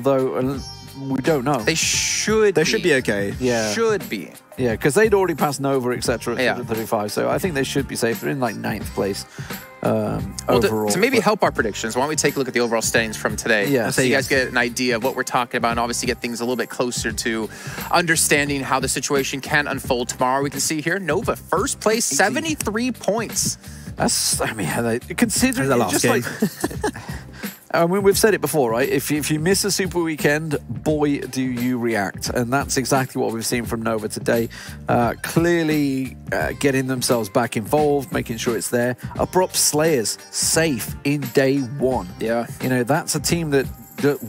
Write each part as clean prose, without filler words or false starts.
although we don't know. They should be okay. Yeah. Should be. Yeah, because they'd already passed Nova, etc. at 35, so I think they should be safe. They're in like 9th place overall. To maybe help our predictions, why don't we take a look at the overall standings from today? Yeah, so you guys get an idea of what we're talking about, and obviously get things a little bit closer to understanding how the situation can unfold tomorrow. We can see here, Nova, first place, 73 points. That's, I mean, considering the last game. I mean, we've said it before, right? If you miss a super weekend, boy, do you react. And that's exactly what we've seen from Nova today. Clearly getting themselves back involved, making sure it's there. Abrupt Slayers, safe in day 1. Yeah. You know, that's a team that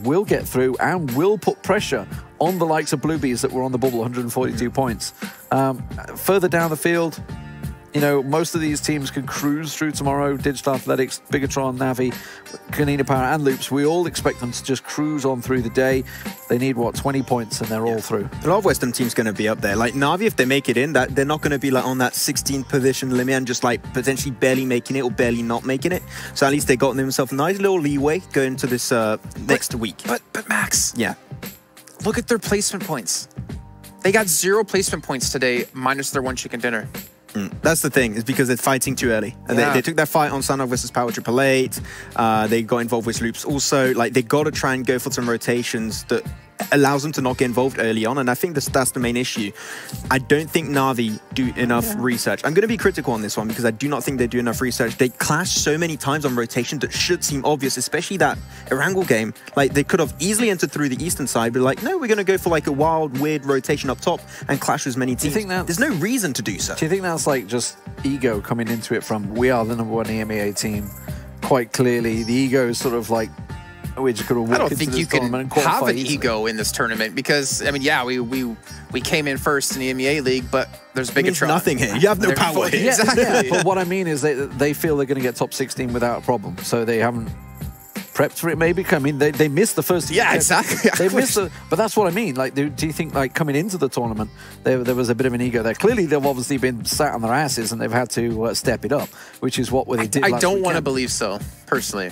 will get through and will put pressure on the likes of Bluebees that were on the bubble, 142 points. Further down the field, you know, most of these teams can cruise through tomorrow. Digital Athletics, Bigetron, Navi, Konina Power, and Loops. We all expect them to just cruise on through the day. They need, what, 20 points, and they're all through. A lot of Western teams going to be up there. Like Navi, if they make it in, they're not going to be like on that 16th position limit and just like potentially barely making it or barely not making it. So at least they got themselves a nice little leeway going into this next week. But Max, yeah, look at their placement points. They got 0 placement points today, minus their 1 chicken dinner. That's the thing, is because they're fighting too early. And they took that fight on Sunrise versus Power 888. They got involved with Loops. Also, like, they got to try and go for some rotations that allows them to not get involved early on, and I think that's the main issue. I don't think Navi do enough research. I'm going to be critical on this one because I do not think they do enough research. They clash so many times on rotation that should seem obvious, especially that Erangel game. Like, they could have easily entered through the eastern side, but like, no, we're going to go for like a wild, weird rotation up top and clash as many teams. There's no reason to do so. Do you think that's like just ego coming into it from, we are the #1 EMEA team? Quite clearly, the ego is sort of like, we're just going to walk I don't think you can have an ego in this tournament because, I mean, yeah, we came in first in the EMEA League, but there's Bigetron. Nothing here. You have no power here. Exactly. Yeah, but what I mean is they feel they're going to get top 16 without a problem, so they haven't prepped for it maybe. I mean, they missed the first. Yeah, exactly. They missed but that's what I mean. Like, do you think, like, coming into the tournament, there was a bit of an ego there? Clearly, they've obviously been sat on their asses and they've had to step it up, which is what they did. I don't want to believe so, personally.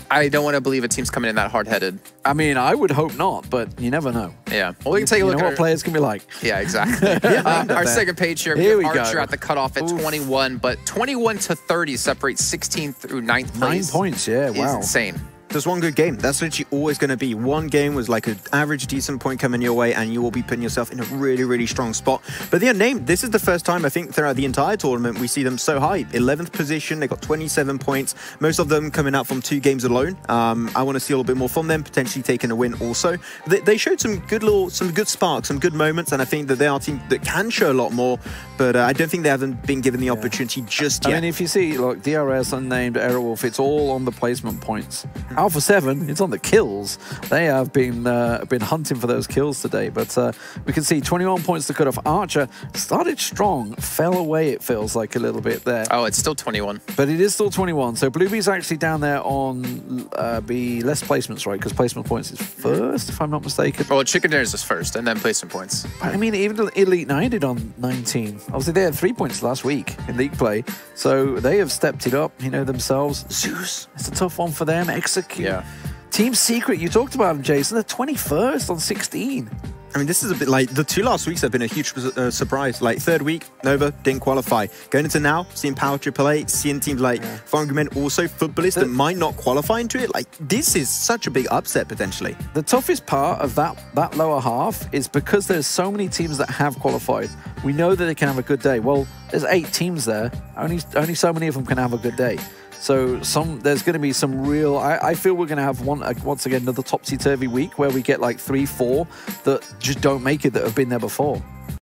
I don't want to believe a team's coming in that hard-headed. I mean, I would hope not, but you never know. Yeah. Well, we can take a look at what players can be like. Yeah, exactly. Our second page here, Here we Archer go. at the cutoff at 21, but 21 to 30 separates 16th through 9th place. 9 points, yeah, wow. Is insane. There's one good game. That's literally always going to be. One game was like an average, decent point coming your way, and you will be putting yourself in a really, really strong spot. But the Unnamed, this is the first time, I think, throughout the entire tournament, we see them so high. 11th position, they got 27 points. Most of them coming out from 2 games alone. I want to see a little bit more from them, potentially taking a win also. They showed some good sparks, some good moments, and I think that they are a team that can show a lot more, but I don't think they haven't been given the opportunity just yet. I mean, if you see, like, DRS, Unnamed, AeroWolf, it's all on the placement points. Alpha7, it's on the kills. They have been hunting for those kills today, but we can see 21 points to cut off. Archer started strong, fell away, it feels like, a little bit there. Oh, it's still 21. But it is still 21, so Bluebee's actually down there on less placements, right? Because placement points is first, if I'm not mistaken. Well, Chicken Dinners is first, and then placement points. But, I mean, even Elite 9 did on 19. Obviously, they had 3 points last week in league play, so they have stepped it up, you know, themselves. Zeus, it's a tough one for them. Execute. Yeah. Team Secret, you talked about them, Jason. They're 21st on 16. I mean, this is a bit like the 2 last weeks have been a huge surprise. Like, 3rd week, Nova didn't qualify. Going into now, seeing Power 888, seeing teams like Fungument, also Futbolist that might not qualify into it. Like, this is such a big upset potentially. The toughest part of that lower half is because there's so many teams that have qualified. We know that they can have a good day. Well, there's 8 teams there. Only so many of them can have a good day. So there's going to be some real. I feel we're going to have once again another topsy-turvy week where we get like 3, 4 that just don't make it, that have been there before.